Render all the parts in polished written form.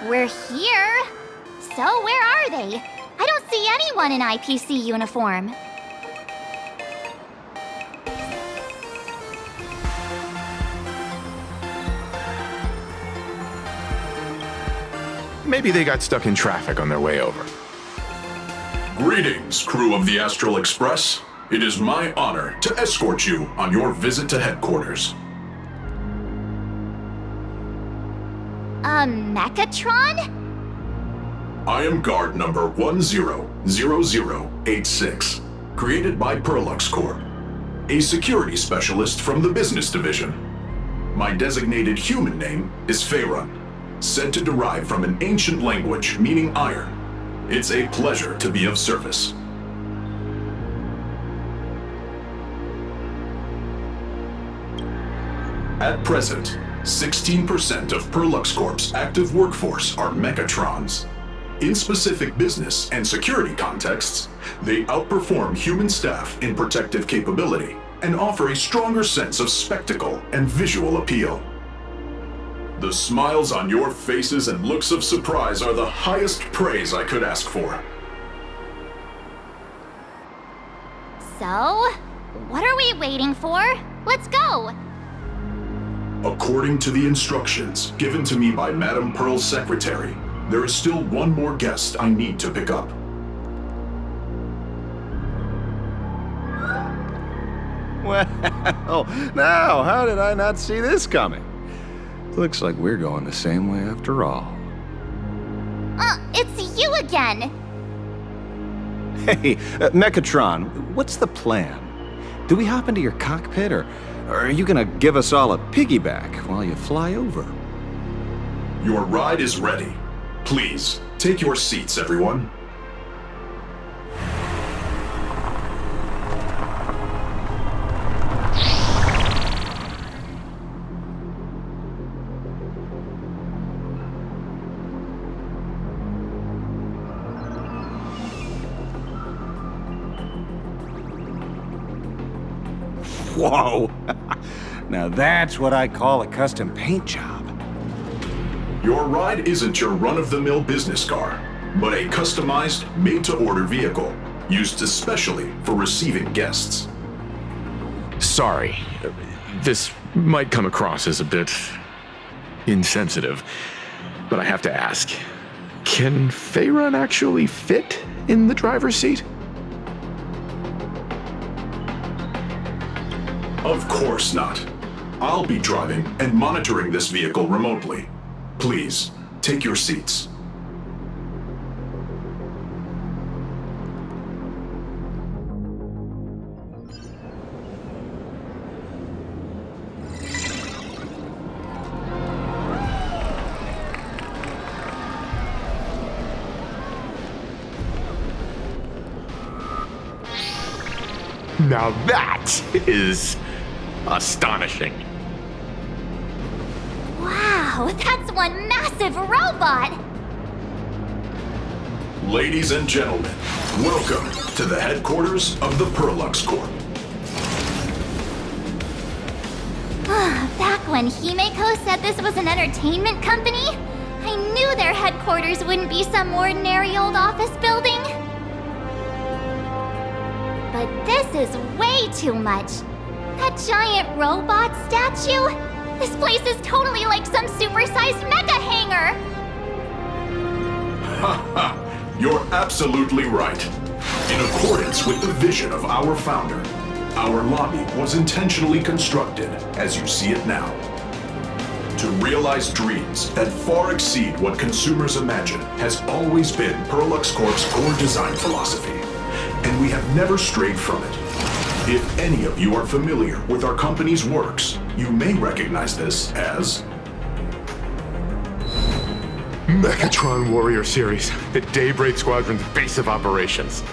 We're here. So where are they? I don't see anyone in IPC uniform. Maybe they got stuck in traffic on their way over. Greetings, crew of the Astral Express. It is my honor to escort you on your visit to headquarters. Mechatron? I am guard number 100086, created by Perlux Corp, a security specialist from the business division. My designated human name is Faerun, said to derive from an ancient language meaning iron. It's a pleasure to be of service. At present, 16% of Perlux Corp's active workforce are mechatrons. In specific business and security contexts, they outperform human staff in protective capability and offer a stronger sense of spectacle and visual appeal. The smiles on your faces and looks of surprise are the highest praise I could ask for. So, what are we waiting for? Let's go! According to the instructions given to me by Madame Pearl's secretary, there is still one more guest I need to pick up. Well, now, how did I not see this coming? Looks like we're going the same way after all. It's you again! Hey, Mechatron, what's the plan? Do we hop into your cockpit, or are you gonna give us all a piggyback while you fly over? Your ride is ready. Please, take your seats, everyone. Whoa! Now that's what I call a custom paint job. Your ride isn't your run-of-the-mill business car, but a customized, made-to-order vehicle, used especially for receiving guests. Sorry, this might come across as a bit insensitive, but I have to ask, can Faerun actually fit in the driver's seat? Of course not. I'll be driving and monitoring this vehicle remotely. Please, take your seats. Now that is astonishing. Wow, that's one massive robot! Ladies and gentlemen, welcome to the headquarters of the Perlux Corp. Back when Himeko said this was an entertainment company, I knew their headquarters wouldn't be some ordinary old office building. But this is way too much. That giant robot statue? This place is totally like some supersized mecha hangar! Ha! You're absolutely right. In accordance with the vision of our founder, our lobby was intentionally constructed as you see it now. To realize dreams that far exceed what consumers imagine has always been Perlux Corp's core design philosophy, and we have never strayed from it. If any of you are familiar with our company's works, you may recognize this as Mechatron Warrior Series, the Daybreak Squadron's base of operations.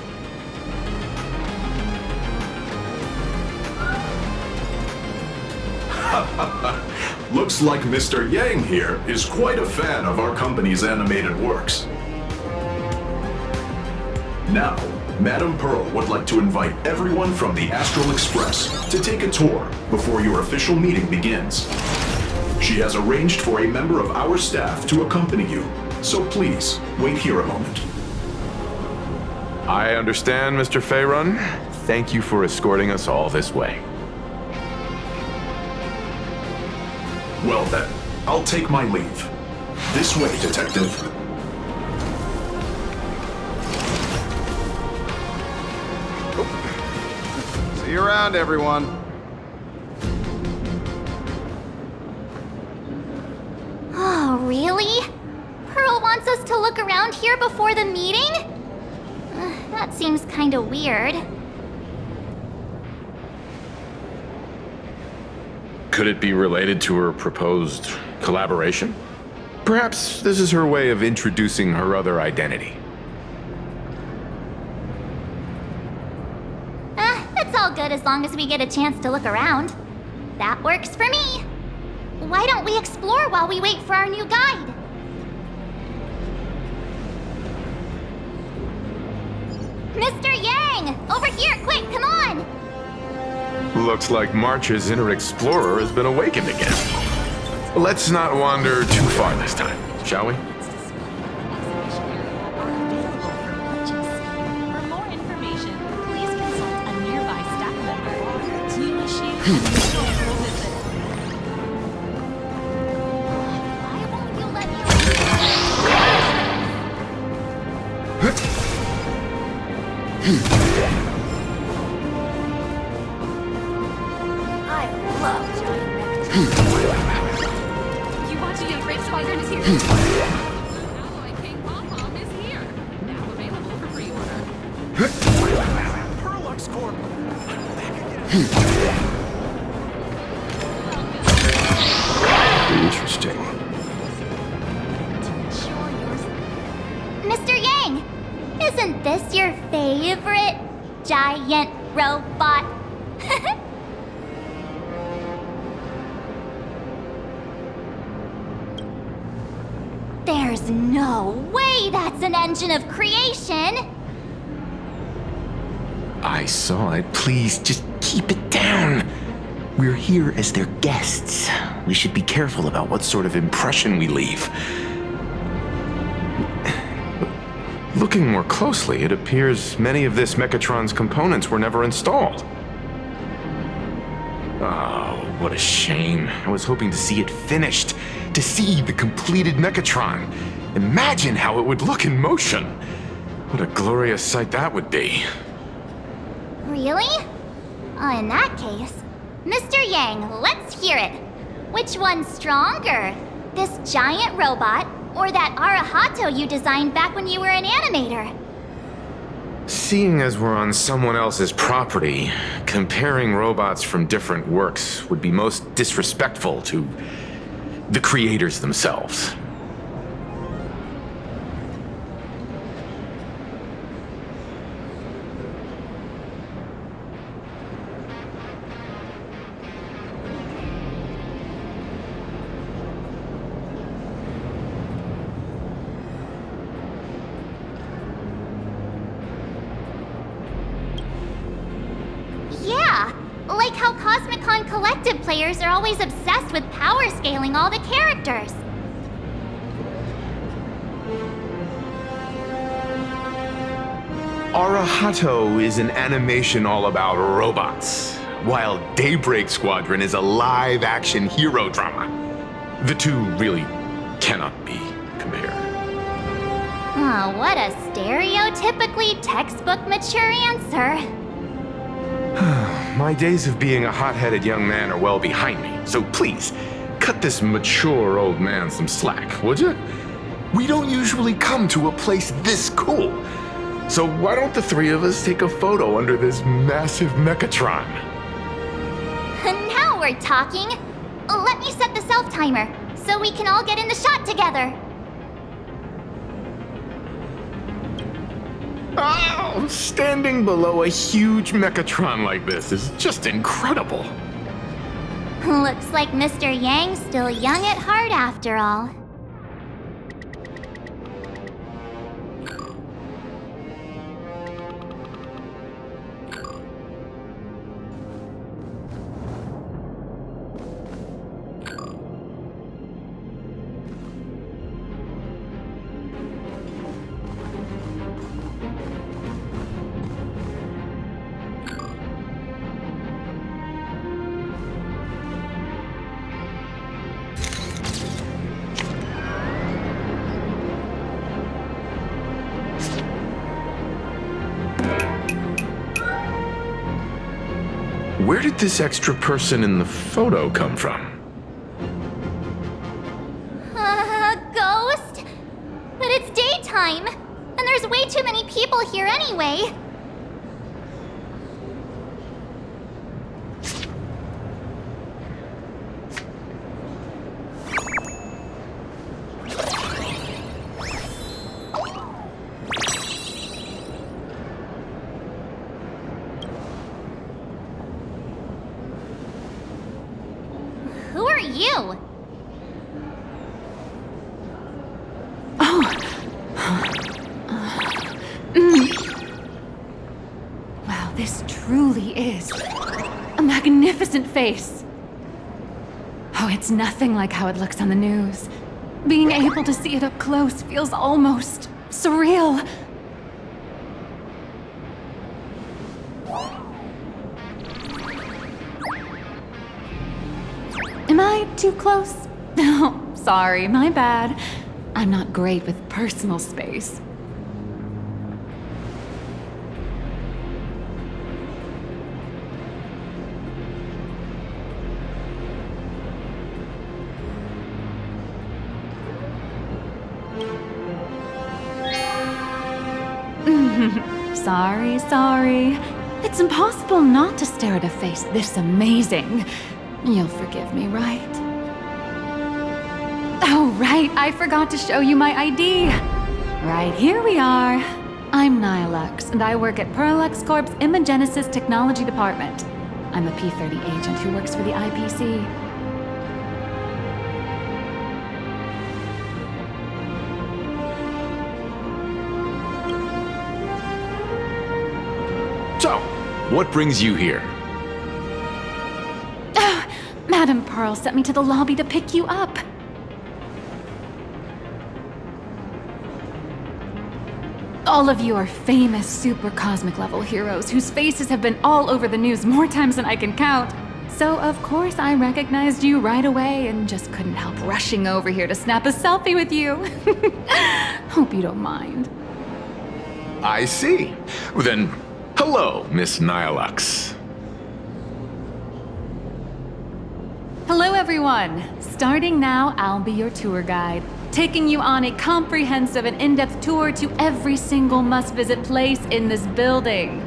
Looks like Mr. Yang here is quite a fan of our company's animated works. Now, Madame Pearl would like to invite everyone from the Astral Express to take a tour before your official meeting begins. She has arranged for a member of our staff to accompany you, So please, wait here a moment. I understand, Mr. Faerun. Thank you for escorting us all this way. Well then, I'll take my leave. This way, Detective. See you around, everyone. Oh, really? Pearl wants us to look around here before the meeting? That seems kinda weird. Could it be related to her proposed collaboration? Perhaps this is her way of introducing her other identity. It's all good as long as we get a chance to look around. That works for me. Why don't we explore while we wait for our new guide? Mr. Yang! Over here, quick, come on! Looks like March's inner explorer has been awakened again. Let's not wander too far this time, shall we? For more information, please consult a nearby staff member. New issues. Why won't you let me I love giant You watching a great squadron is here. Alloy King Pom-Pom is here. Now available for pre-order. Perlux Corp. Interesting. Mr. Yang, isn't this your favorite giant robot? There's no way that's an engine of creation! I saw it. Please, just keep it down. We're here as their guests. We should be careful about what sort of impression we leave. Looking more closely, it appears many of this Mechatron's components were never installed. Oh, what a shame. I was hoping to see it finished, to see the completed Mechatron. Imagine how it would look in motion. What a glorious sight that would be. Really? In that case, Mr. Yang, let's hear it. Which one's stronger? This giant robot, or that Arahato you designed back when you were an animator? Seeing as we're on someone else's property, comparing robots from different works would be most disrespectful to the creators themselves. Yeah, like how Cosmicon Collective players are always obsessed with power scaling all the characters. Arahato is an animation all about robots, while Daybreak Squadron is a live-action hero drama. The two really cannot be compared. Oh, what a stereotypically textbook mature answer. My days of being a hot-headed young man are well behind me, so please, cut this mature old man some slack, would you? We don't usually come to a place this cool. So why don't the three of us take a photo under this massive Mechatron? Now we're talking. Let me set the self-timer, so we can all get in the shot together. Oh, standing below a huge Mechatron like this is just incredible. Looks like Mr. Yang's still young at heart after all. Where did this extra person in the photo come from? Ghost? But it's daytime, and there's way too many people here anyway. Who are you? Wow, this truly is a magnificent face. Oh, it's nothing like how it looks on the news. Being able to see it up close feels almost surreal. Am I too close? Oh, sorry, my bad. I'm not great with personal space. Sorry. It's impossible not to stare at a face this amazing. You'll forgive me, right? Oh, right, I forgot to show you my ID. Right, here we are. I'm Nihilux, and I work at Parallax Corp's Imagenesis Technology Department. I'm a P-30 agent who works for the IPC. So, what brings you here? Madam Pearl sent me to the lobby to pick you up. All of you are famous super cosmic level heroes whose faces have been all over the news more times than I can count. So of course I recognized you right away and just couldn't help rushing over here to snap a selfie with you. Hope you don't mind. I see. Then, hello, Miss Nihilux. Hello everyone! Starting now, I'll be your tour guide, taking you on a comprehensive and in-depth tour to every single must-visit place in this building.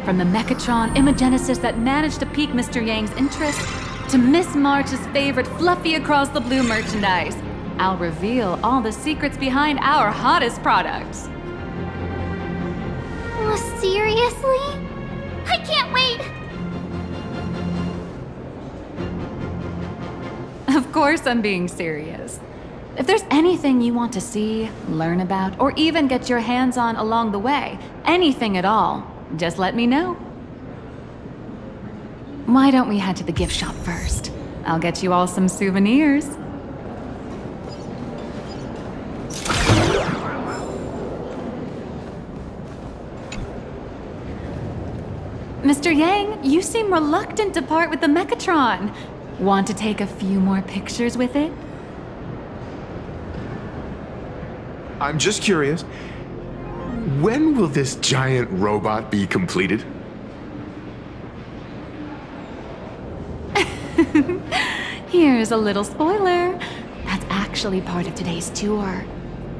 From the Mechatron Imagenesis that managed to pique Mr. Yang's interest, to Miss March's favorite fluffy across the blue merchandise, I'll reveal all the secrets behind our hottest products. Seriously? I can't wait! Of course I'm being serious. If there's anything you want to see, learn about, or even get your hands on along the way, anything at all, just let me know. Why don't we head to the gift shop first? I'll get you all some souvenirs. Mr. Yang, you seem reluctant to part with the Mechatron. Want to take a few more pictures with it? I'm just curious. When will this giant robot be completed? Here's a little spoiler. That's actually part of today's tour.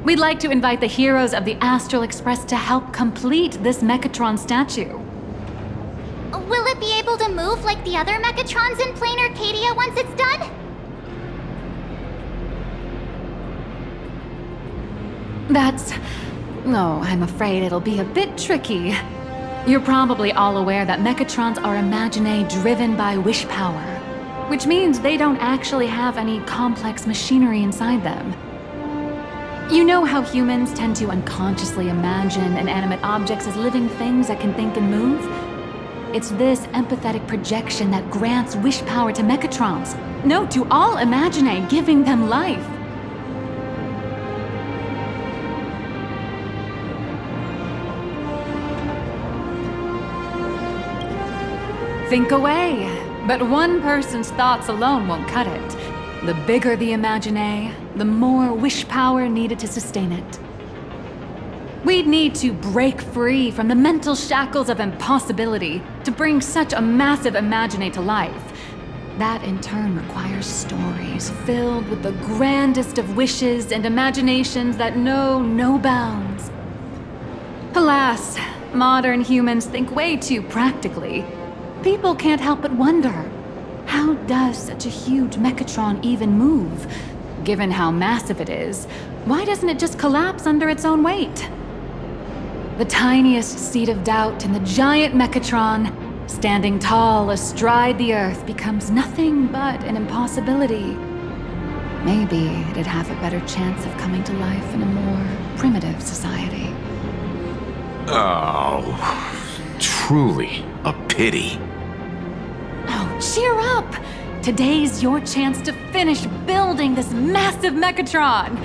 We'd like to invite the heroes of the Astral Express to help complete this Mechatron statue. Will it be able to move like the other Mechatrons in Plain Arcadia once it's done? Oh, I'm afraid it'll be a bit tricky. You're probably all aware that Mechatrons are imaginae driven by wish power, which means they don't actually have any complex machinery inside them. You know how humans tend to unconsciously imagine inanimate objects as living things that can think and move? It's this empathetic projection that grants wish power to Mechatrons. No, to all imaginae, giving them life. Think away, but one person's thoughts alone won't cut it. The bigger the imaginae, the more wish power needed to sustain it. We'd need to break free from the mental shackles of impossibility to bring such a massive Imaginate to life. That in turn requires stories filled with the grandest of wishes and imaginations that know no bounds. Alas, modern humans think way too practically. People can't help but wonder, how does such a huge Mechatron even move? Given how massive it is, why doesn't it just collapse under its own weight? The tiniest seed of doubt in the giant Mechatron, standing tall astride the Earth, becomes nothing but an impossibility. Maybe it'd have a better chance of coming to life in a more primitive society. Oh, truly a pity. Oh, cheer up! Today's your chance to finish building this massive Mechatron!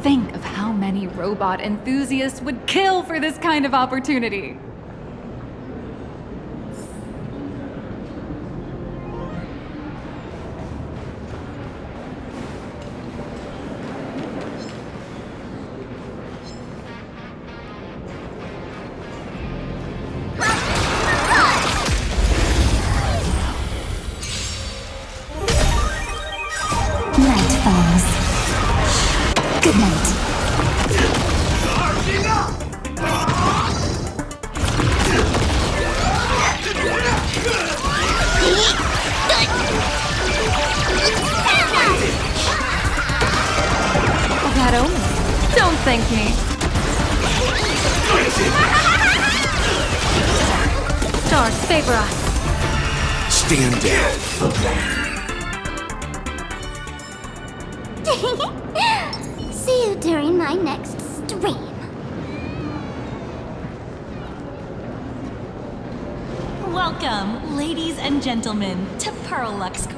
Think of how many robot enthusiasts would kill for this kind of opportunity. Night falls. Good night. That omen. Don't thank me. Stars favor us. Stand down. See you during my next stream. Welcome, ladies and gentlemen, to Pearlux.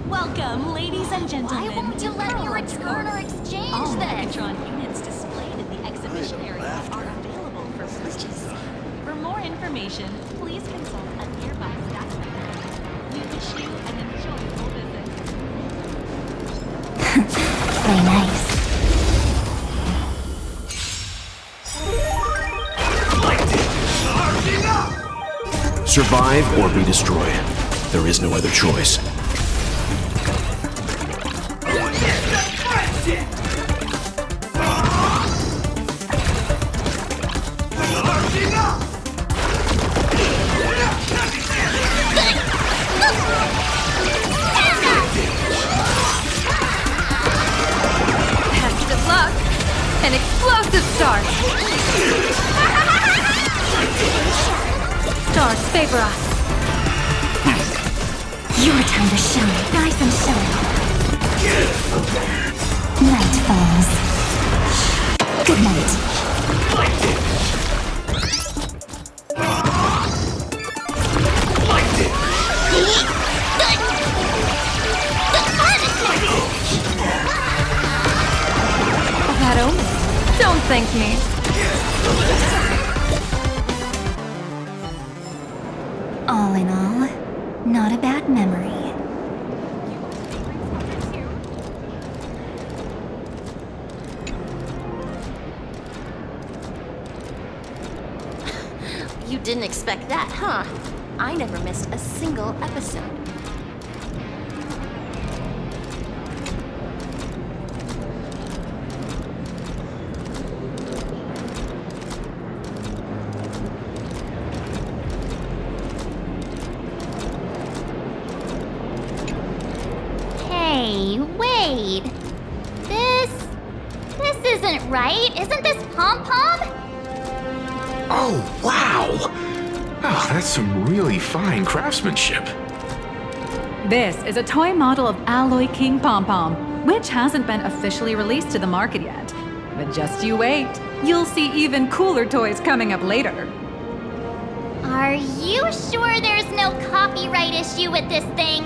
Welcome, ladies and gentlemen. Why won't you to let me Pearlux return or Corp. exchange All this? Mechatron units displayed in the exhibition area are available for purchase. For more information, please consult a nearby staff member. We wish you an enjoyable visit. Play nice. Survive or be destroyed. There is no other choice. Best of luck! An explosive start! Stars favor us. Your time to shine. Rise and shine. Night falls. Good night. That omen. Don't thank me. All in all, not a bad memory. You didn't expect that, huh? I never missed a single episode. Hey, wait. This isn't right. Isn't this Pom-Pom? Oh, wow! Oh, that's some really fine craftsmanship. This is a toy model of Alloy King Pom-Pom, which hasn't been officially released to the market yet. But just you wait. You'll see even cooler toys coming up later. Are you sure there's no copyright issue with this thing?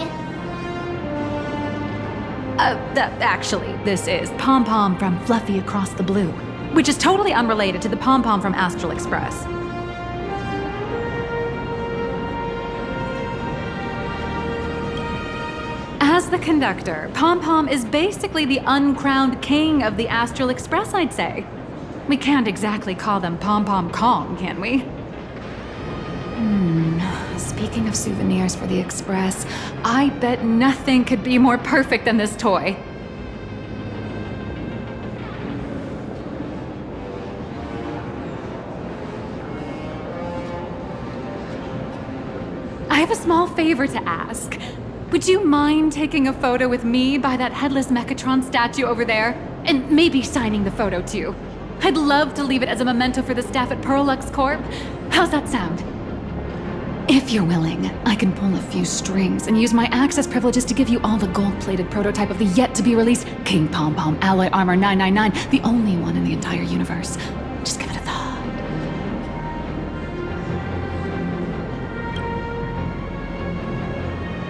Actually, this is Pom-Pom from Fluffy Across the Blue, which is totally unrelated to the Pom-Pom from Astral Express. As the conductor, Pom-Pom is basically the uncrowned king of the Astral Express, I'd say. We can't exactly call them Pom-Pom Kong, can we? Speaking of souvenirs for the Express, I bet nothing could be more perfect than this toy. I have a small favor to ask. Would you mind taking a photo with me by that headless Mechatron statue over there? And maybe signing the photo too. I'd love to leave it as a memento for the staff at Perlux Corp. How's that sound? If you're willing, I can pull a few strings and use my access privileges to give you all the gold-plated prototype of the yet-to-be-released King Pom-Pom Alloy Armor 999, the only one in the entire universe. Just give it a thought.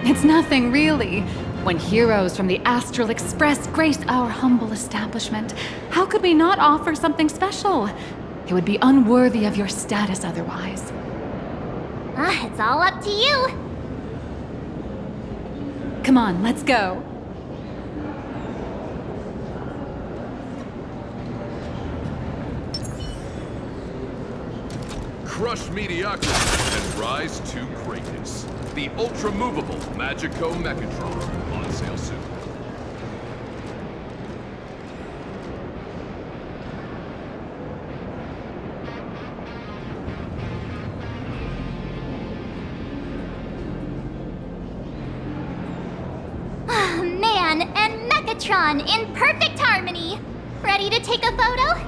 It's nothing, really. When heroes from the Astral Express grace our humble establishment, how could we not offer something special? It would be unworthy of your status otherwise. It's all up to you. Come on, let's go. Crush mediocrity and rise to greatness. The ultra-movable Magico Mechatron, on sale soon. Man and Mechatron in perfect harmony. Ready to take a photo?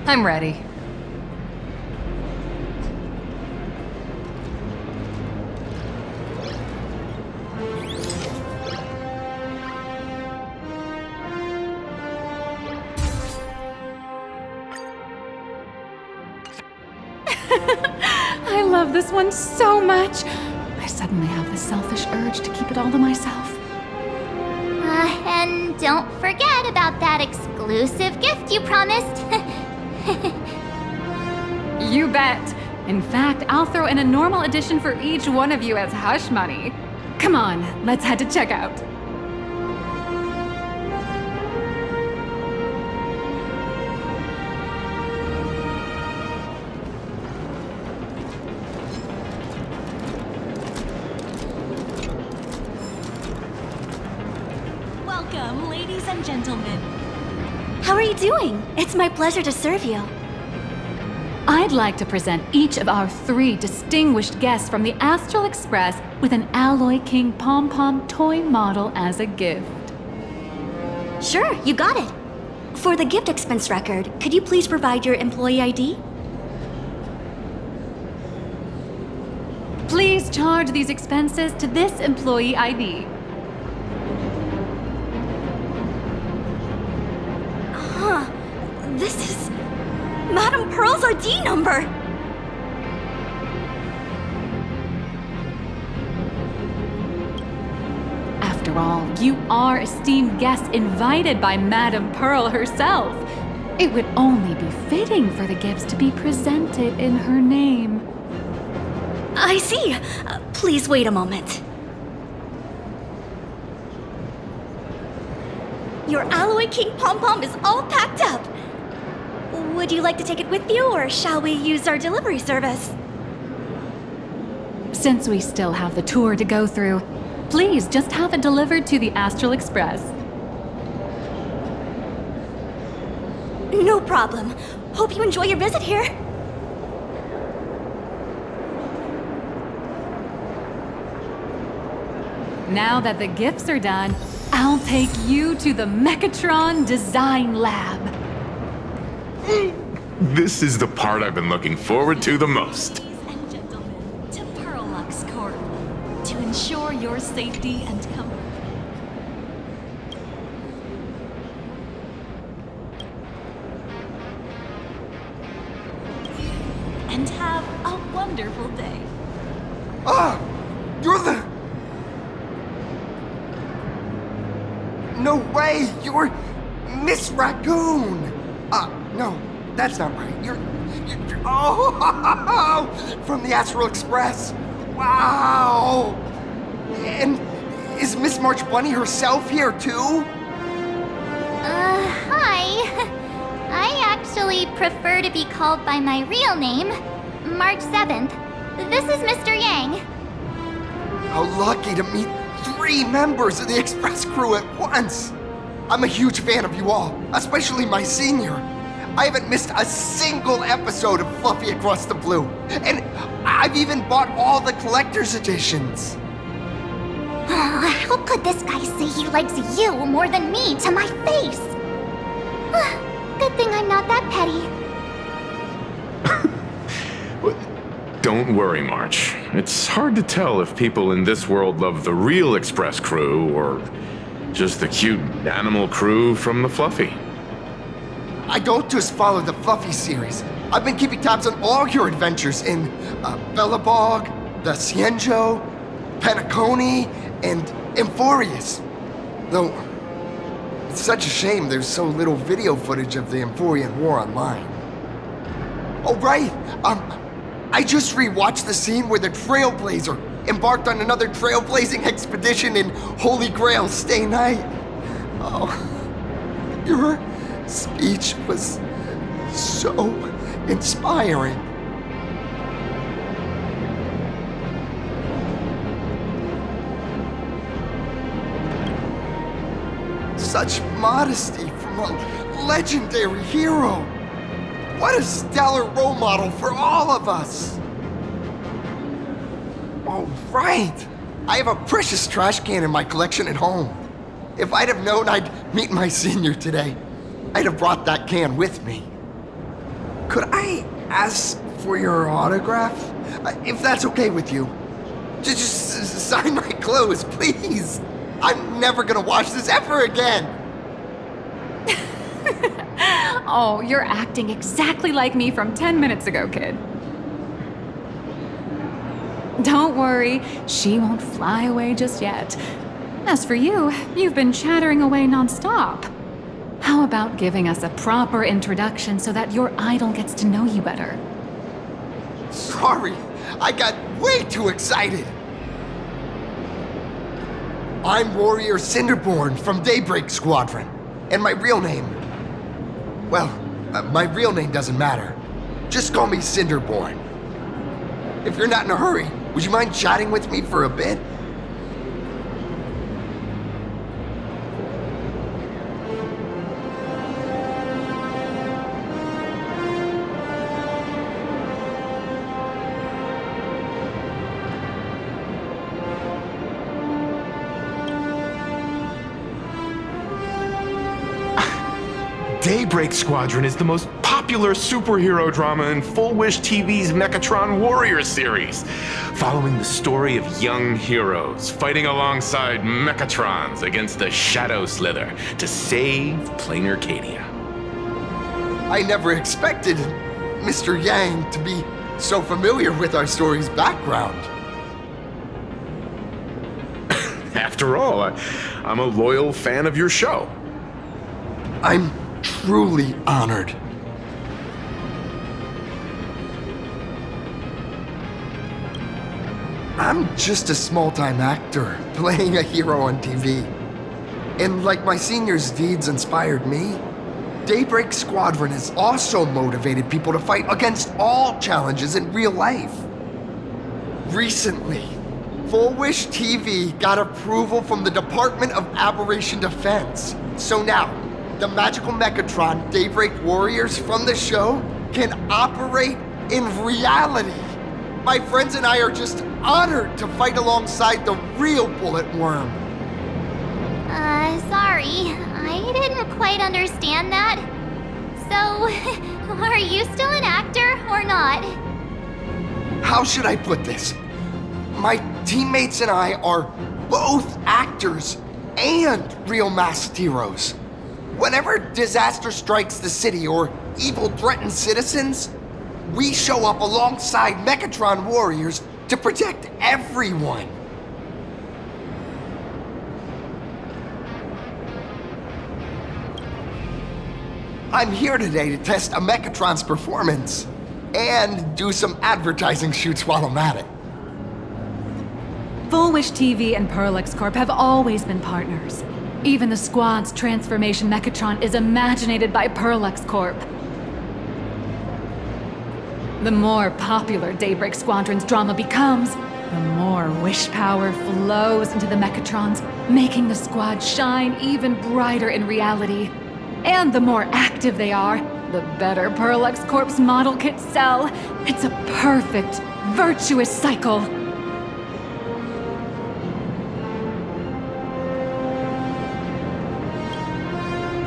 I'm ready. I love this one so much. I suddenly have the selfish urge to keep it all to myself. And don't forget about that exclusive gift you promised. You bet. In fact, I'll throw in a normal edition for each one of you as hush money. Come on, let's head to checkout. Welcome, ladies and gentlemen. How are you doing? It's my pleasure to serve you. I'd like to present each of our 3 distinguished guests from the Astral Express with an Alloy King pom-pom toy model as a gift. Sure, you got it. For the gift expense record, could you please provide your employee ID? Please charge these expenses to this employee ID. Huh. This is Madame Pearl's ID number. After all, you are esteemed guests invited by Madame Pearl herself. It would only be fitting for the gifts to be presented in her name. I see. Please wait a moment. Your Alloy King pom-pom is all packed up. Would you like to take it with you, or shall we use our delivery service? Since we still have the tour to go through, please just have it delivered to the Astral Express. No problem. Hope you enjoy your visit here. Now that the gifts are done, I'll take you to the Mechatron Design Lab. This is the part I've been looking forward to the most. Ladies and gentlemen, to Pearlux Corp. To ensure your safety and comfort. And have a wonderful day. Ah! You're the... No way! You're Miss Raccoon! No, that's not right. You're oh! From the Astral Express! Wow! And is Miss March Bunny herself here too? Hi. I actually prefer to be called by my real name, March 7th. This is Mr. Yang. How lucky to meet 3 members of the Express crew at once! I'm a huge fan of you all, especially my senior. I haven't missed a single episode of Fluffy Across the Blue, and I've even bought all the collector's editions. How could this guy say he likes you more than me to my face? Good thing I'm not that petty. Don't worry, March. It's hard to tell if people in this world love the real Express crew or just the cute animal crew from the Fluffy. I don't just follow the Fluffy series. I've been keeping tabs on all your adventures in Bellabog, the Cienjo, Penacony, and Emphorius. Though, it's such a shame there's so little video footage of the Emphorian War online. Oh, right! I just rewatched the scene where the Trailblazer embarked on another trailblazing expedition in Holy Grail Stay Night. Oh, your speech was so inspiring. Such modesty from a legendary hero. What a stellar role model for all of us. Oh, right. I have a precious trash can in my collection at home. If I'd have known I'd meet my senior today, I'd have brought that can with me. Could I ask for your autograph? If that's okay with you. Just sign my clothes, please. I'm never gonna wash this ever again. Oh, you're acting exactly like me from 10 minutes ago, kid. Don't worry, she won't fly away just yet. As for you, you've been chattering away nonstop. How about giving us a proper introduction so that your idol gets to know you better? Sorry, I got way too excited. I'm Warrior Cinderborn from Daybreak Squadron, and my real name... Well, my real name doesn't matter. Just call me Cinderborn. If you're not in a hurry, would you mind chatting with me for a bit? Daybreak Squadron is the most popular superhero drama in Full Wish TV's Mechatron Warrior series, following the story of young heroes fighting alongside Mechatrons against the Shadow Slither to save Plain Arcadia. I never expected Mr. Yang to be so familiar with our story's background. After all, I'm a loyal fan of your show. I'm truly honored. I'm just a small-time actor playing a hero on TV. And like my senior's deeds inspired me, Daybreak Squadron has also motivated people to fight against all challenges in real life. Recently, Full Wish TV got approval from the Department of Aberration Defense. So now, the magical Mechatron Daybreak Warriors from the show can operate in reality. My friends and I are just honored to fight alongside the real Bullet Worm. Sorry. I didn't quite understand that. So, are you still an actor or not? How should I put this? My teammates and I are both actors and real masked heroes. Whenever disaster strikes the city or evil threatens citizens, we show up alongside Mechatron warriors to protect everyone. I'm here today to test a Mechatron's performance and do some advertising shoots while I'm at it. Full Wish TV and Perlex Corp have always been partners. Even the squad's transformation Mechatron is imaginated by Perlex Corp. The more popular Daybreak Squadron's drama becomes, the more wish power flows into the Mechatrons, making the squad shine even brighter in reality. And the more active they are, the better Perlex Corp's model kits sell. It's a perfect, virtuous cycle.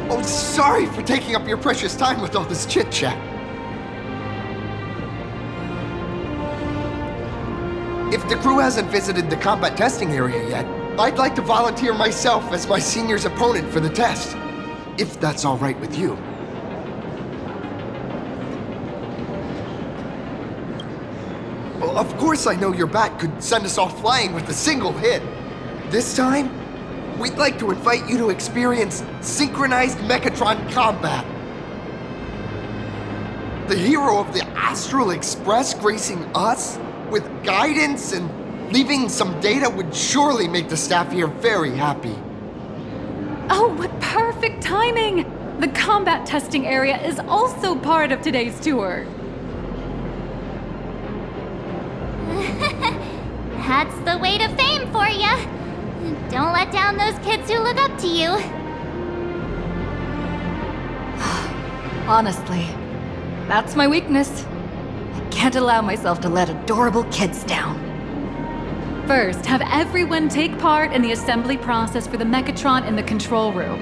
Oh, sorry for taking up your precious time with all this chit-chat. If the crew hasn't visited the combat testing area yet, I'd like to volunteer myself as my senior's opponent for the test. If that's all right with you. Well, of course I know your bat could send us all flying with a single hit. This time, we'd like to invite you to experience synchronized Mechatron combat. The hero of the Astral Express gracing us with guidance and leaving some data would surely make the staff here very happy. Oh, what perfect timing! The combat testing area is also part of today's tour. That's the way to fame for ya. Don't let down those kids who look up to you. Honestly, that's my weakness. I can't allow myself to let adorable kids down. First, have everyone take part in the assembly process for the Mechatron in the control room.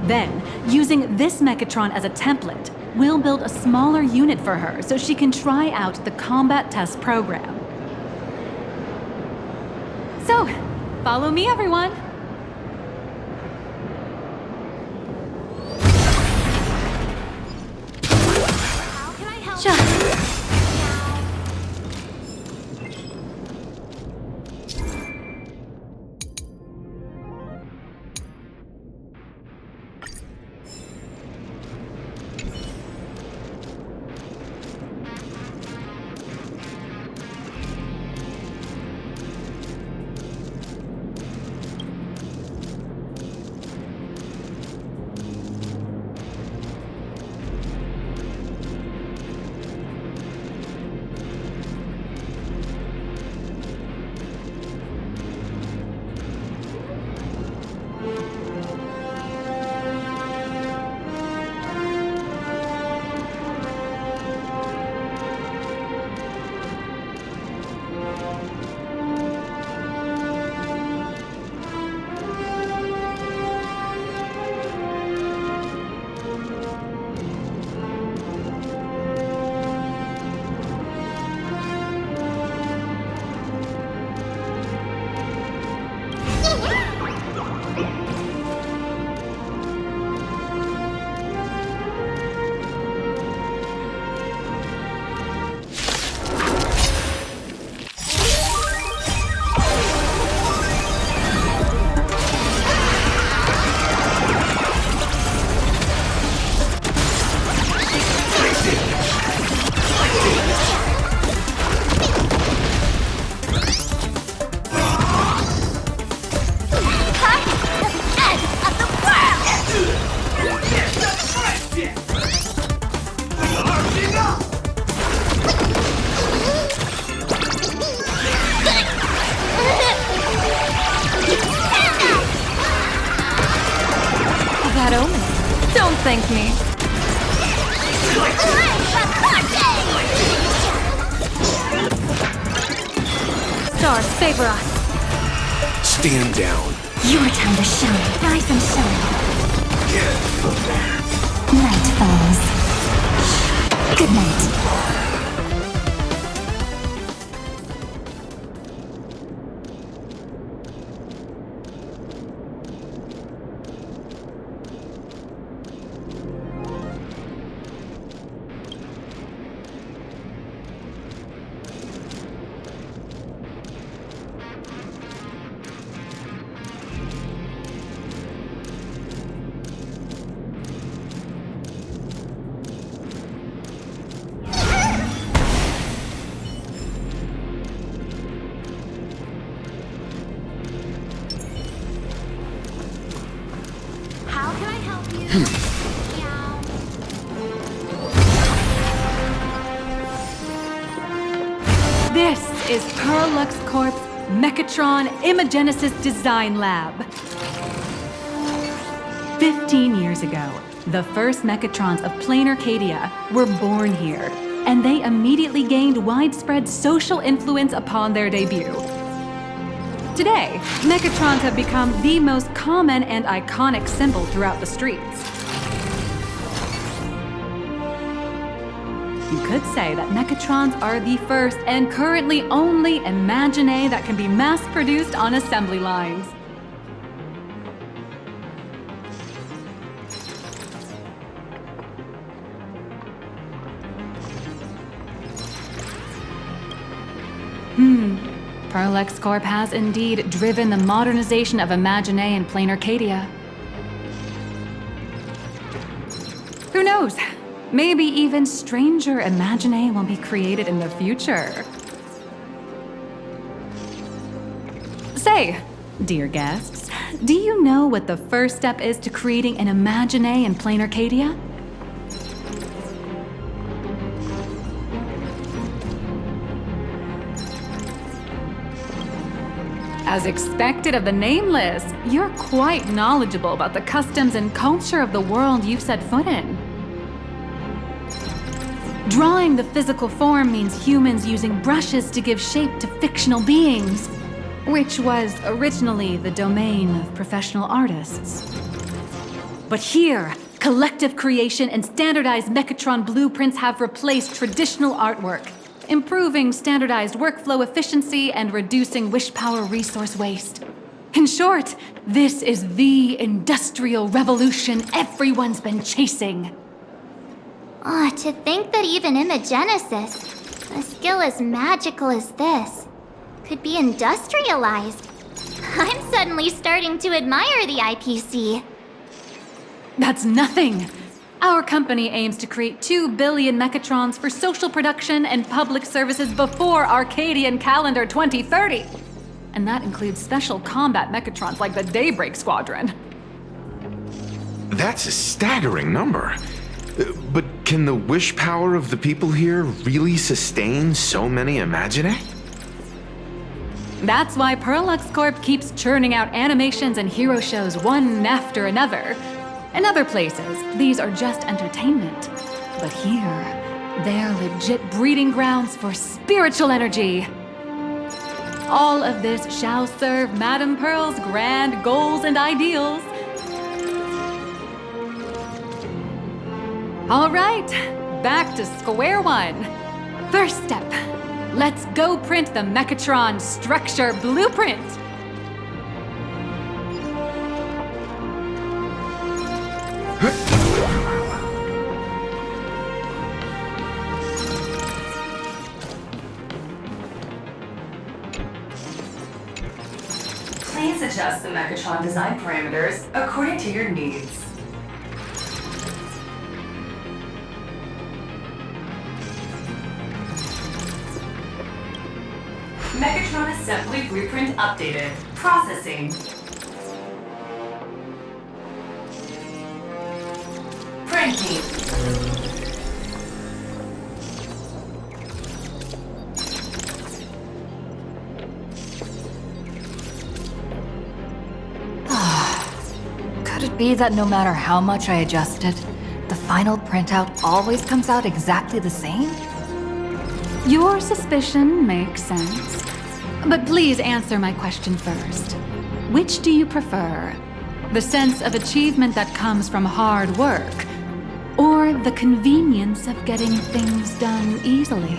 Then, using this Mechatron as a template, we'll build a smaller unit for her so she can try out the combat test program. So, follow me, everyone. How can I help you? stars favor us. Stand down. Your time to shine. Rise and shine. Night falls. Good night. This is Perlux Corp's Mechatron Imagenesis Design Lab. 15 years ago, the first Mechatrons of plain Arcadia were born here, and they immediately gained widespread social influence upon their debut. Today, Mechatrons have become the most common and iconic symbol throughout the streets. You could say that Mechatrons are the first and currently only Imagine that can be mass-produced on assembly lines. Perlux Corp has indeed driven the modernization of Imagine in plain Arcadia. Who knows? Maybe even stranger Imagine will be created in the future. Say, dear guests, do you know what the first step is to creating an Imagine in plain Arcadia? As expected of the Nameless, you're quite knowledgeable about the customs and culture of the world you've set foot in. Drawing the physical form means humans using brushes to give shape to fictional beings, which was originally the domain of professional artists. But here, collective creation and standardized Mechatron blueprints have replaced traditional artwork, improving standardized workflow efficiency and reducing wish power resource waste. In short, this is the industrial revolution everyone's been chasing. To think that even Imagenesis, a skill as magical as this, could be industrialized. I'm suddenly starting to admire the IPC. That's nothing. Our company aims to create 2 billion Mechatrons for social production and public services before Arcadian calendar 2030. And that includes special combat Mechatrons like the Daybreak Squadron. That's a staggering number. But can the wish power of the people here really sustain so many Imagine? That's why Perlux Corp keeps churning out animations and hero shows one after another. In other places, these are just entertainment. But here, they're legit breeding grounds for spiritual energy. All of this shall serve Madame Pearl's grand goals and ideals. All right, back to square one. First step, let's go print the Mechatron structure blueprint. Please adjust the Mechatron design parameters according to your needs. Mechatron assembly blueprint updated. Processing. Printing. Could it be that no matter how much I adjust it, the final printout always comes out exactly the same? Your suspicion makes sense. But please answer my question first. Which do you prefer? The sense of achievement that comes from hard work, or the convenience of getting things done easily?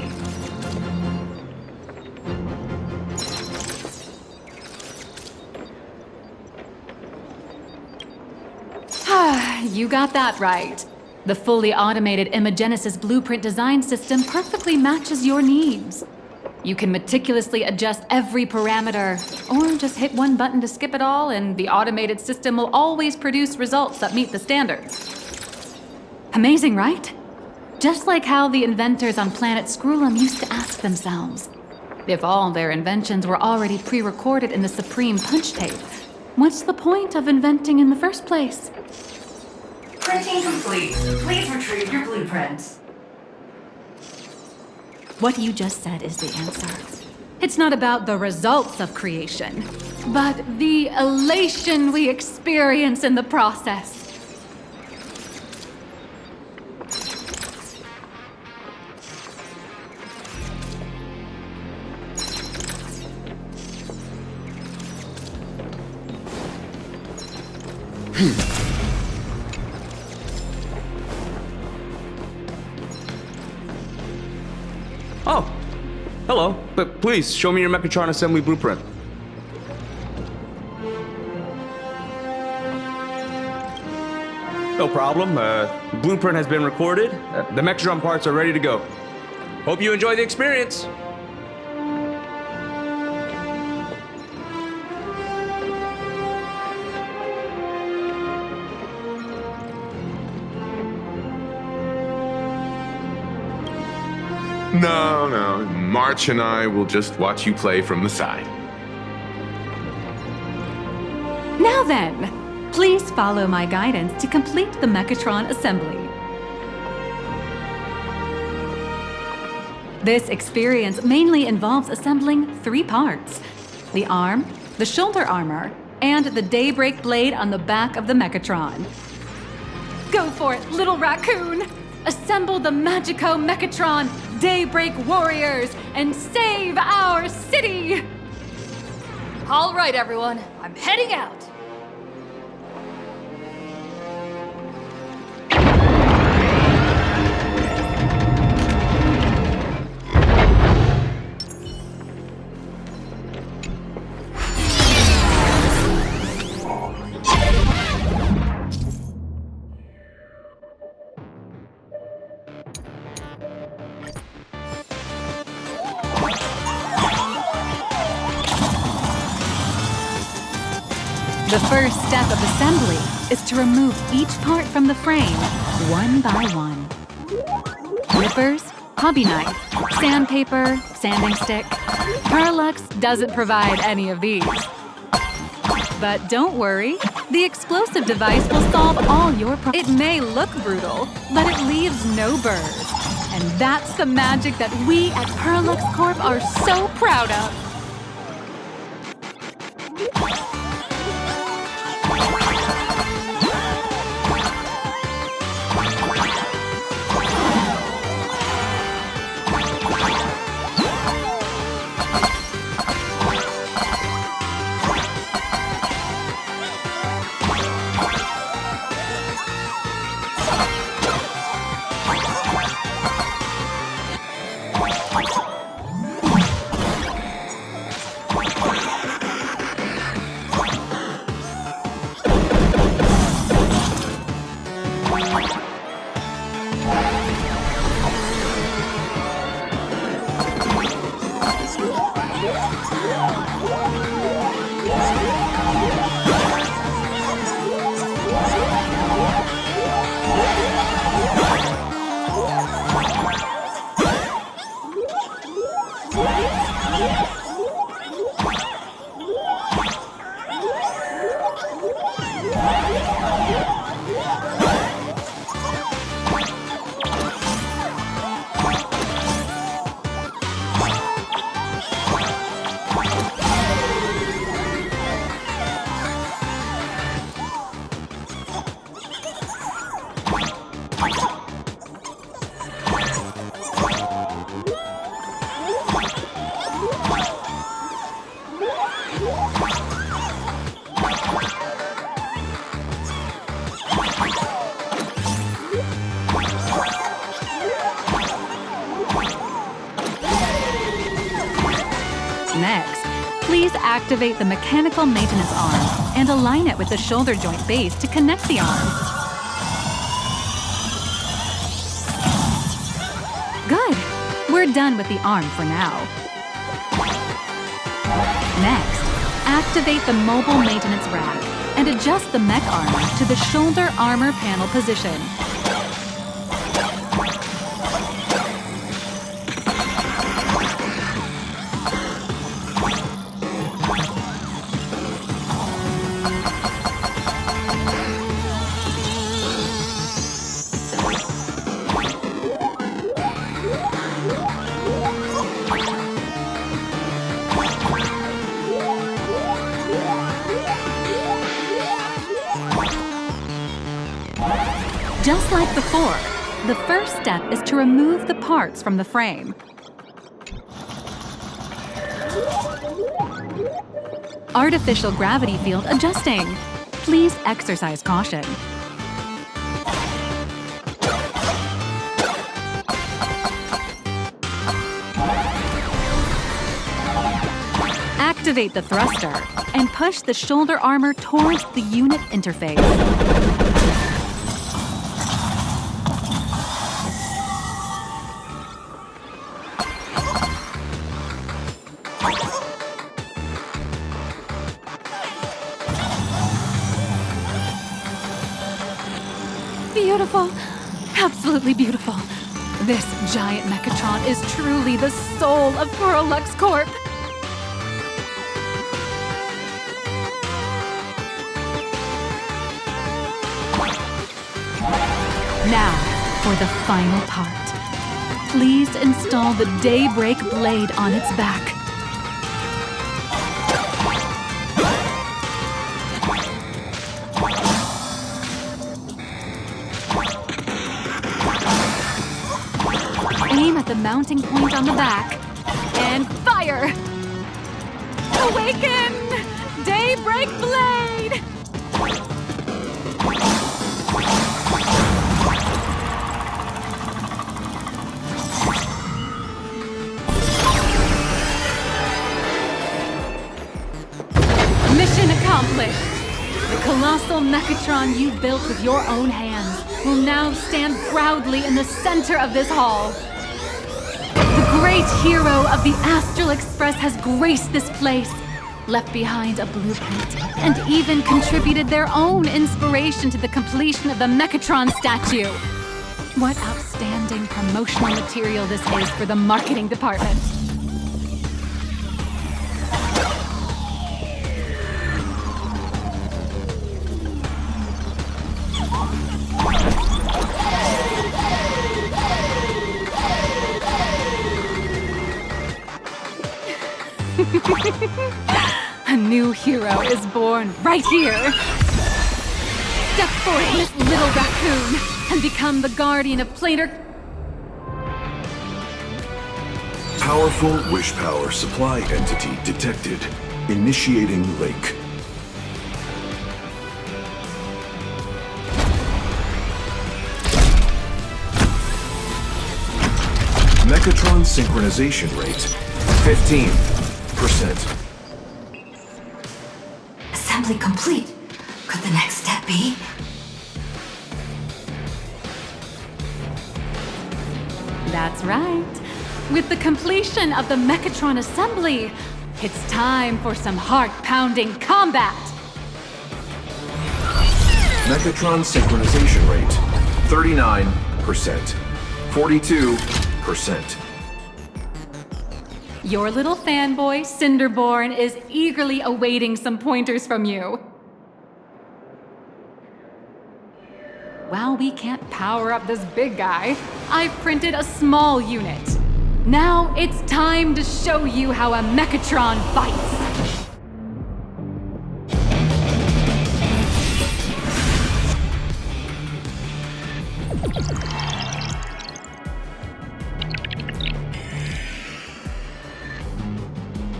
You got that right. The fully automated Imogenesis blueprint design system perfectly matches your needs. You can meticulously adjust every parameter, or just hit one button to skip it all, and the automated system will always produce results that meet the standards. Amazing, right? Just like how the inventors on planet Skrullum used to ask themselves, if all their inventions were already pre-recorded in the Supreme Punch Tape, what's the point of inventing in the first place? Printing complete. Please retrieve your blueprints. What you just said is the answer. It's not about the results of creation, but the elation we experience in the process. Oh, hello. But please, show me your Mechatron assembly blueprint. No problem. The blueprint has been recorded. The Mechatron parts are ready to go. Hope you enjoy the experience. No. March and I will just watch you play from the side. Now then, please follow my guidance to complete the Mechatron assembly. This experience mainly involves assembling 3 parts: the arm, the shoulder armor, and the daybreak blade on the back of the Mechatron. Go for it, little raccoon! Assemble the Magico Mechatron Daybreak Warriors and save our city! All right, everyone, I'm heading out. The first step of assembly is to remove each part from the frame, one by one. Nippers, hobby knife, sandpaper, sanding stick. Perlux doesn't provide any of these. But don't worry, the explosive device will solve all your problems. It may look brutal, but it leaves no burrs. And that's the magic that we at Perlux Corp are so proud of. Next, please activate the mechanical maintenance arm and align it with the shoulder joint base to connect the arm. Good. We're done with the arm for now. Next, activate the mobile maintenance rack and adjust the mech armor to the shoulder armor panel position. Just like before, the first step is to remove the parts from the frame. Artificial gravity field adjusting. Please exercise caution. Activate the thruster and push the shoulder armor towards the unit interface. Beautiful. Absolutely beautiful. This giant Mechatron is truly the soul of Lux Corp. Now, for the final part. Please install the Daybreak blade on its back. Aim at the mounting point on the back and fire! Awaken! Daybreak blade! Mission accomplished! The colossal Mechatron you built with your own hands will now stand proudly in the center of this hall. The great hero of the Astral Express has graced this place, left behind a blueprint, and even contributed their own inspiration to the completion of the Mechatron statue. What outstanding promotional material this is for the marketing department. A new hero is born right here. Step forth, Miss Little Raccoon, and become the guardian of planar... Powerful wish power supply entity detected. Initiating link. Mechatron synchronization rate 15%. Assembly complete. Could the next step be? That's right. With the completion of the Mechatron assembly, it's time for some heart-pounding combat. Mechatron synchronization rate 39%. 42%. Your little fanboy, Cinderborn, is eagerly awaiting some pointers from you. While we can't power up this big guy, I've printed a small unit. Now it's time to show you how a Mechatron fights.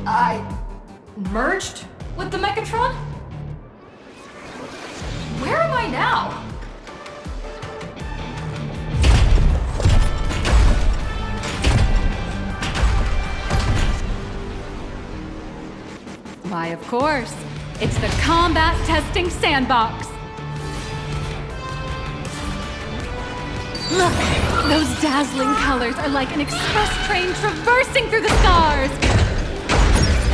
I merged with the Mechatron? Where am I now? Why, of course. It's the combat testing sandbox. Look, those dazzling colors are like an express train traversing through the stars.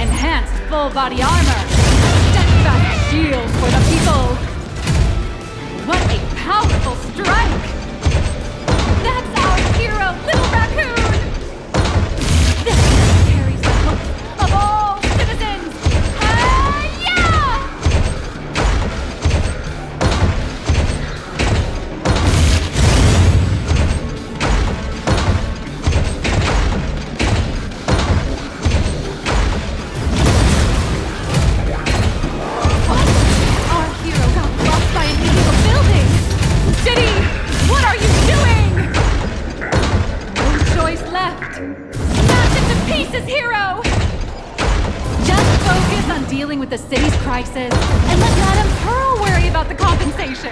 Enhanced full body armor. Steadfast shield for the people. What a powerful strike! That's our hero, Little Raccoon! This carries the hope of all citizens! Hi-ya! What? Our hero got blocked by an illegal building! City, what are you doing? No choice left. Smash it to pieces, hero! Just focus on dealing with the city's crisis and let Madame Pearl worry about the compensation.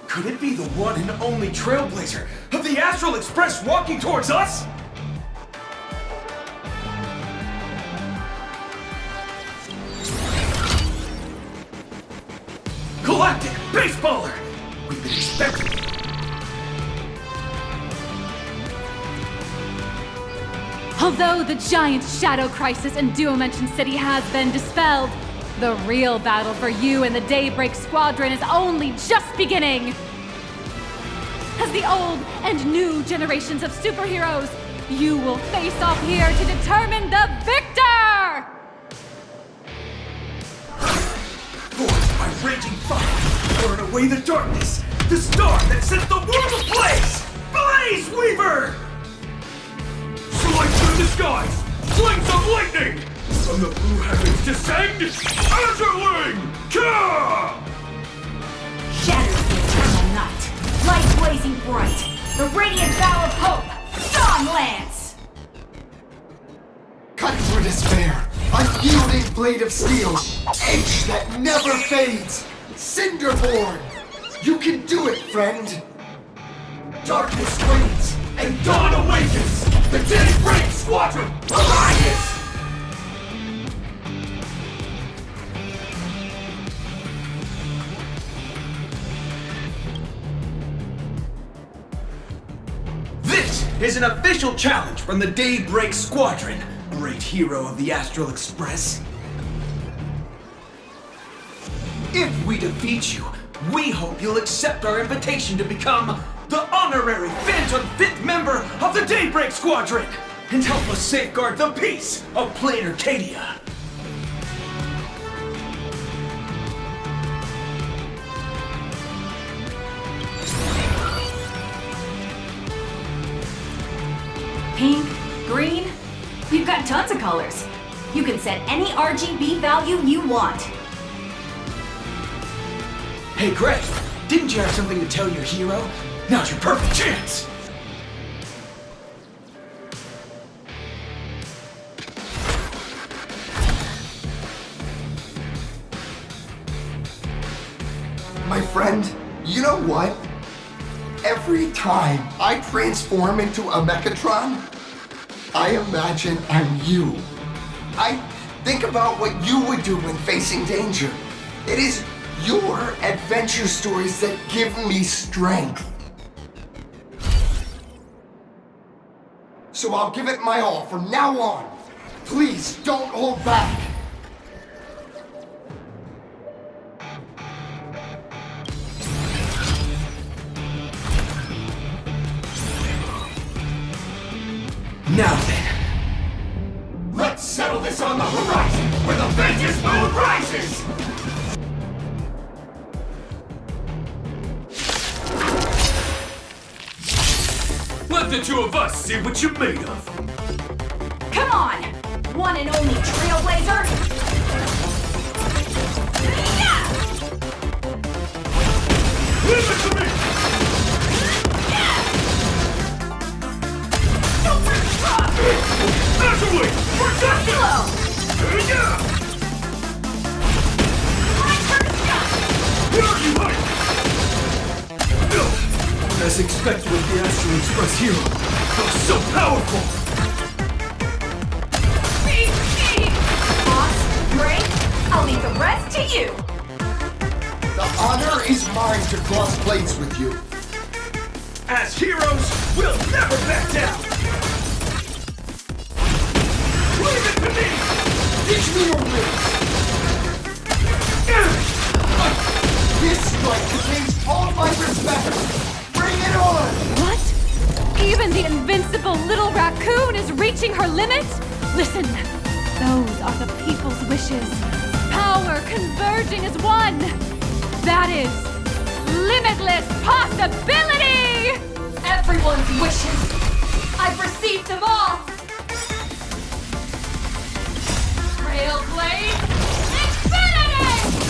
Could it be the one and only trailblazer of the Astral Express walking towards us? Galactic Baseballer! We've been expecting it. Although the giant shadow crisis in Duo-Mention City has been dispelled, the real battle for you and the Daybreak Squadron is only just beginning! As the old and new generations of superheroes, you will face off here to determine the victor! Forged by raging fire, burn away the darkness, the star that sets the world ablaze! Blaze Weaver! Soar through the skies, flames of lightning! From the blue heavens descend, Azurling! Ka! Shatters the eternal night, light blazing bright, the radiant bow of hope, Dawn Lance! Cut through despair, unyielding blade of steel, edge that never fades, Cinderborn! You can do it, friend! Darkness wanes, and dawn awakens! The Daybreak Squadron arises! This is an official challenge from the Daybreak Squadron, great hero of the Astral Express. If we defeat you, we hope you'll accept our invitation to become the honorary Phantom 5th member of the Daybreak Squadron and help us safeguard the peace of Planet Arcadia. Pink, green, we've got tons of colors. You can set any RGB value you want. Hey Greg, didn't you have something to tell your hero? Now's your perfect chance! My friend, you know what? Every time I transform into a Mechatron, I imagine I'm you. I think about what you would do when facing danger. It is your adventure stories that give me strength. So I'll give it my all from now on. Please don't hold back. Now then, let's settle this on the horizon where the vengeance moon rises! Let the two of us see what you're made of. Come on, one and only Trailblazer! Leave it to me! As expected with the Astral Express hero, it was so powerful! Boss, Gray, I'll leave the rest to you! The honor is mine to cross blades with you. As heroes, we'll never back down! Leave it to me! Teach me your ways! This strike contains all my respect! Bring it on! What? Even the invincible little raccoon is reaching her limit? Listen, those are the people's wishes. Power converging as one. That is limitless possibility! Everyone's wishes! I've received them all! Trailblade Infinity!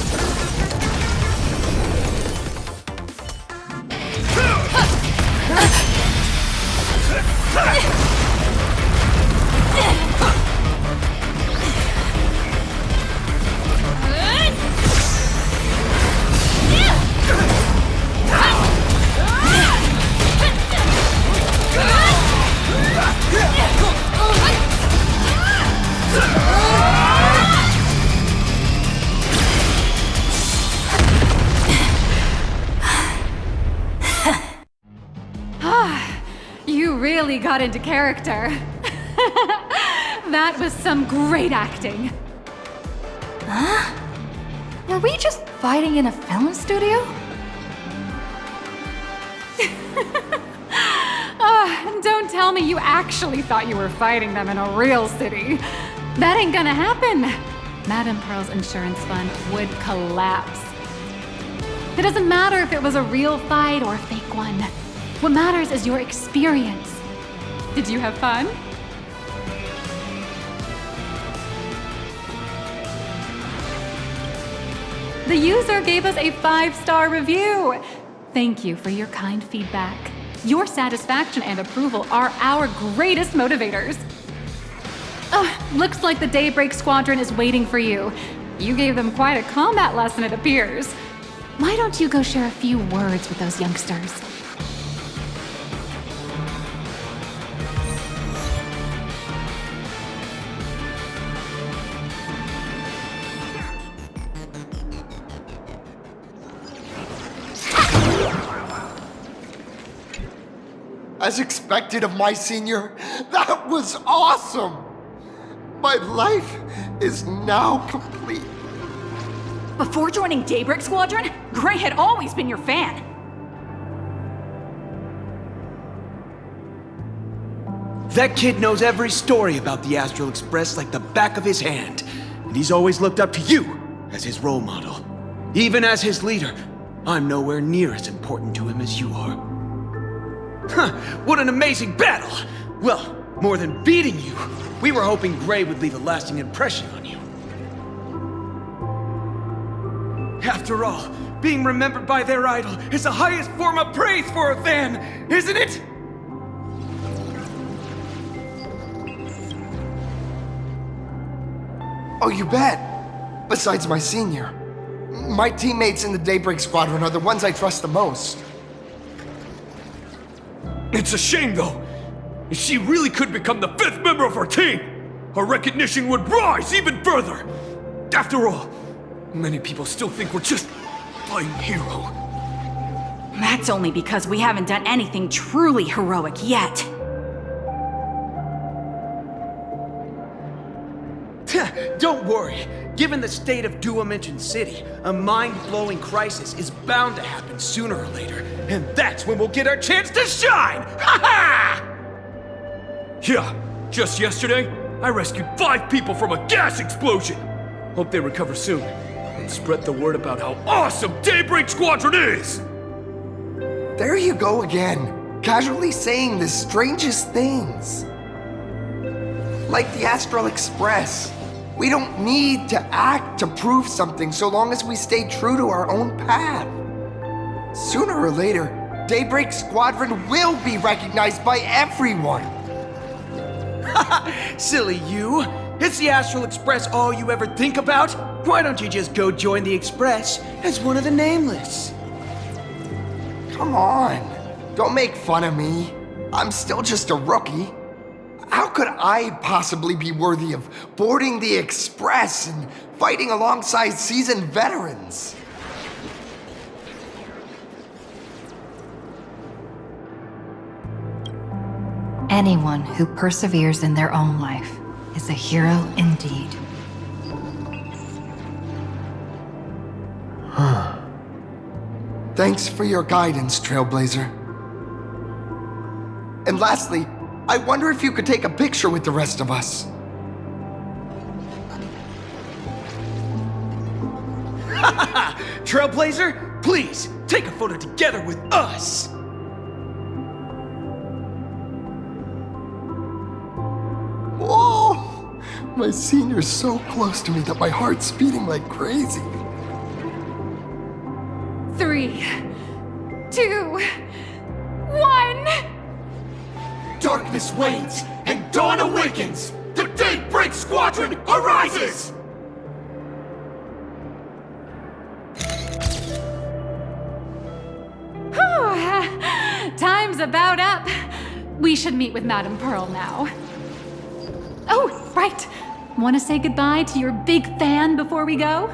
You really got into character. That was some great acting. Huh? Were we just fighting in a film studio? Don't tell me you actually thought you were fighting them in a real city. That ain't gonna happen. Madame Pearl's insurance fund would collapse. It doesn't matter if it was a real fight or a fake one. What matters is your experience. Did you have fun? The user gave us a 5-star review. Thank you for your kind feedback. Your satisfaction and approval are our greatest motivators. Looks like the Daybreak Squadron is waiting for you. You gave them quite a combat lesson, it appears. Why don't you go share a few words with those youngsters? As expected of my senior, that was awesome! My life is now complete. Before joining Daybreak Squadron, Gray had always been your fan. That kid knows every story about the Astral Express like the back of his hand. And he's always looked up to you as his role model. Even as his leader, I'm nowhere near as important to him as you are. Huh, what an amazing battle! Well, more than beating you, we were hoping Gray would leave a lasting impression on you. After all, being remembered by their idol is the highest form of praise for a fan, isn't it? Oh, you bet. Besides my senior. My teammates in the Daybreak Squadron are the ones I trust the most. It's a shame, though. If she really could become the 5th member of our team, our recognition would rise even further. After all, many people still think we're just playing hero. That's only because we haven't done anything truly heroic yet. Don't worry. Given the state of Dual-Dimension City, a mind-blowing crisis is bound to happen sooner or later. And that's when we'll get our chance to shine! Ha-ha! Yeah, just yesterday, I rescued 5 people from a gas explosion. Hope they recover soon. And spread the word about how awesome Daybreak Squadron is! There you go again, casually saying the strangest things. Like the Astral Express. We don't need to act to prove something so long as we stay true to our own path. Sooner or later, Daybreak Squadron will be recognized by everyone. Silly you! Is the Astral Express all you ever think about? Why don't you just go join the Express as one of the Nameless? Come on. don't make fun of me. I'm still just a rookie. How could I possibly be worthy of boarding the Express and fighting alongside seasoned veterans? Anyone who perseveres in their own life is a hero indeed. Thanks for your guidance, Trailblazer. And lastly, I wonder if you could take a picture with the rest of us. Trailblazer, please, take a photo together with us! Whoa! My senior's so close to me that my heart's beating like crazy. 3, 2, 1. Darkness wanes and dawn awakens! The Daybreak Squadron arises! Time's about up. We should meet with Madame Pearl now. Oh, right. Want to say goodbye to your big fan before we go?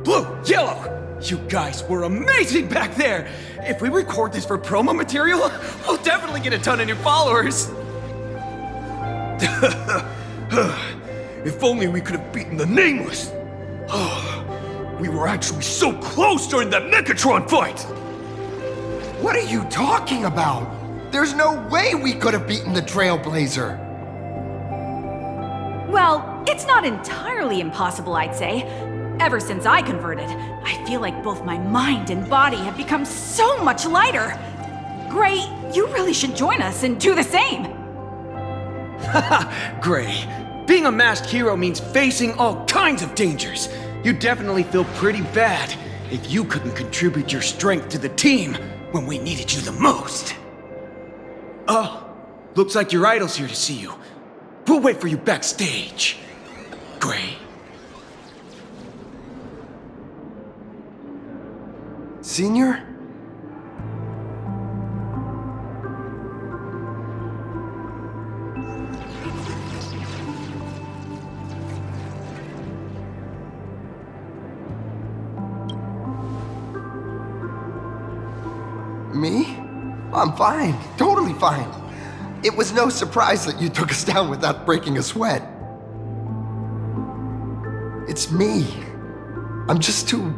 Blue, yellow! You guys were amazing back there! If we record this for promo material, we'll definitely get a ton of new followers! If only we could have beaten the Nameless! We were actually so close during that Mechatron fight! What are you talking about? There's no way we could have beaten the Trailblazer. Well, it's not entirely impossible, I'd say. Ever since I converted, I feel like both my mind and body have become so much lighter. Gray, you really should join us and do the same. Haha, Gray. Being a masked hero means facing all kinds of dangers. You'd definitely feel pretty bad if you couldn't contribute your strength to the team when we needed you the most. Oh, looks like your idol's here to see you. We'll wait for you backstage. Gray. Senior? Me? I'm fine. Totally fine. It was no surprise that you took us down without breaking a sweat. It's me. I'm just too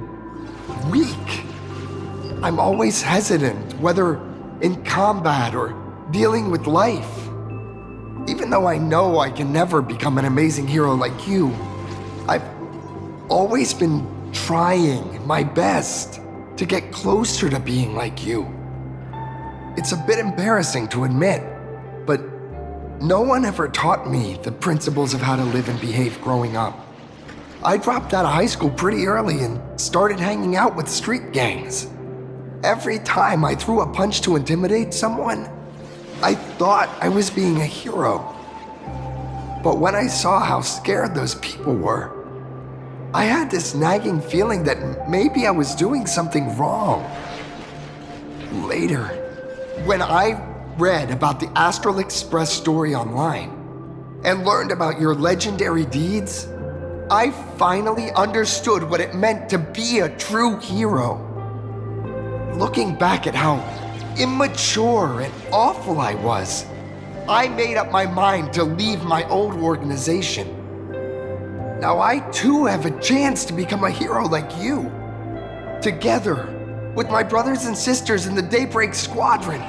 weak. I'm always hesitant, whether in combat or dealing with life. Even though I know I can never become an amazing hero like you, I've always been trying my best to get closer to being like you. It's a bit embarrassing to admit, but no one ever taught me the principles of how to live and behave growing up. I dropped out of high school pretty early and started hanging out with street gangs. Every time I threw a punch to intimidate someone, I thought I was being a hero. But when I saw how scared those people were, I had this nagging feeling that maybe I was doing something wrong. Later, when I read about the Astral Express story online and learned about your legendary deeds, I finally understood what it meant to be a true hero. Looking back at how immature and awful I was, I made up my mind to leave my old organization. Now I too have a chance to become a hero like you. Together, with my brothers and sisters in the Daybreak Squadron,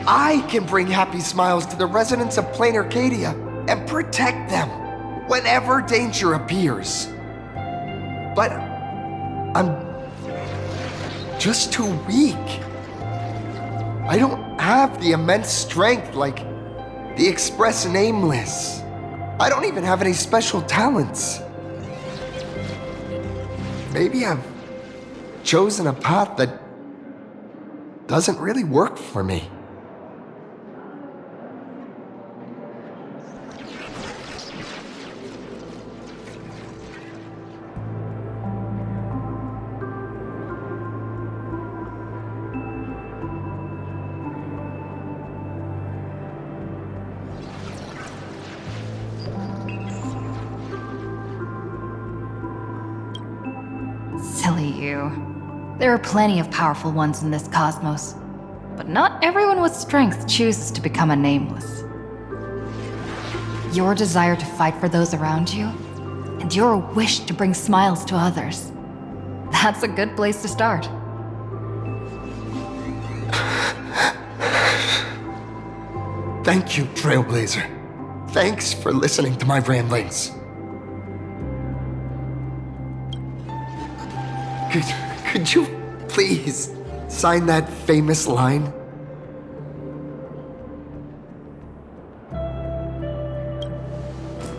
I can bring happy smiles to the residents of Plain Arcadia and protect them whenever danger appears. But I'm just too weak. I don't have the immense strength like the Express Nameless. I don't even have any special talents. Maybe I've chosen a path that doesn't really work for me. There are plenty of powerful ones in this cosmos, but not everyone with strength chooses to become a nameless. Your desire to fight for those around you, and your wish to bring smiles to others. That's a good place to start. Thank you, Trailblazer. Thanks for listening to my ramblings. Could you please sign that famous line?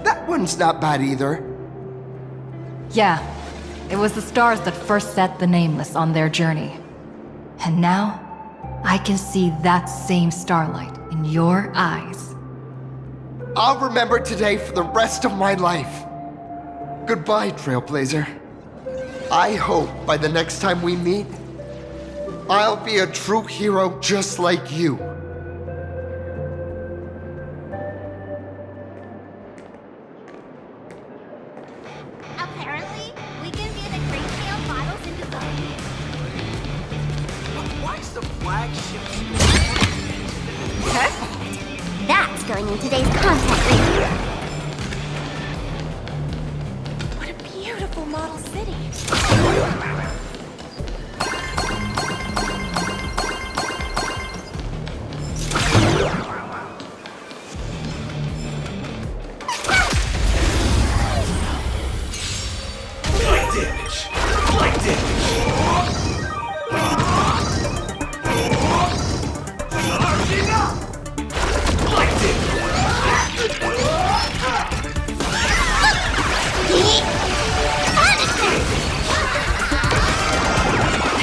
That one's not bad either. Yeah, it was the stars that first set the Nameless on their journey. And now, I can see that same starlight in your eyes. I'll remember today for the rest of my life. Goodbye, Trailblazer. I hope by the next time we meet, I'll be a true hero just like you. Apparently, we can view the great scale models in design. Why is the flagship Perfect! That's going in today's content review. What a beautiful model city.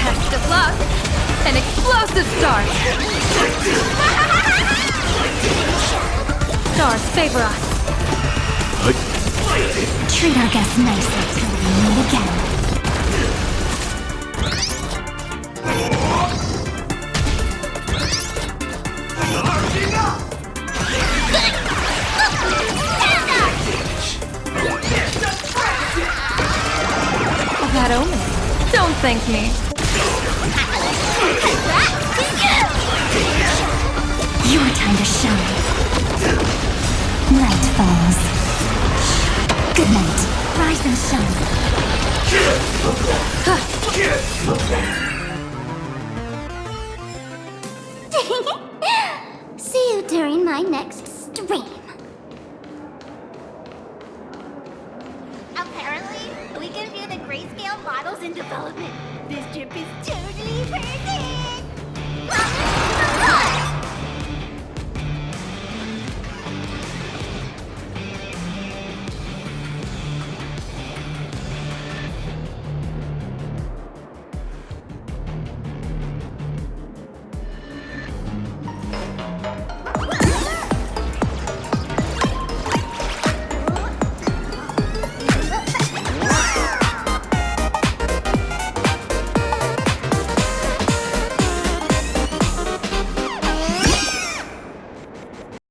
Best of luck! An explosive start! Stars favor us. Treat our guests nicely till we meet again. That omen. Don't thank me. Your time to shine. Night falls. Good night. Rise and shine. See you during my next stream.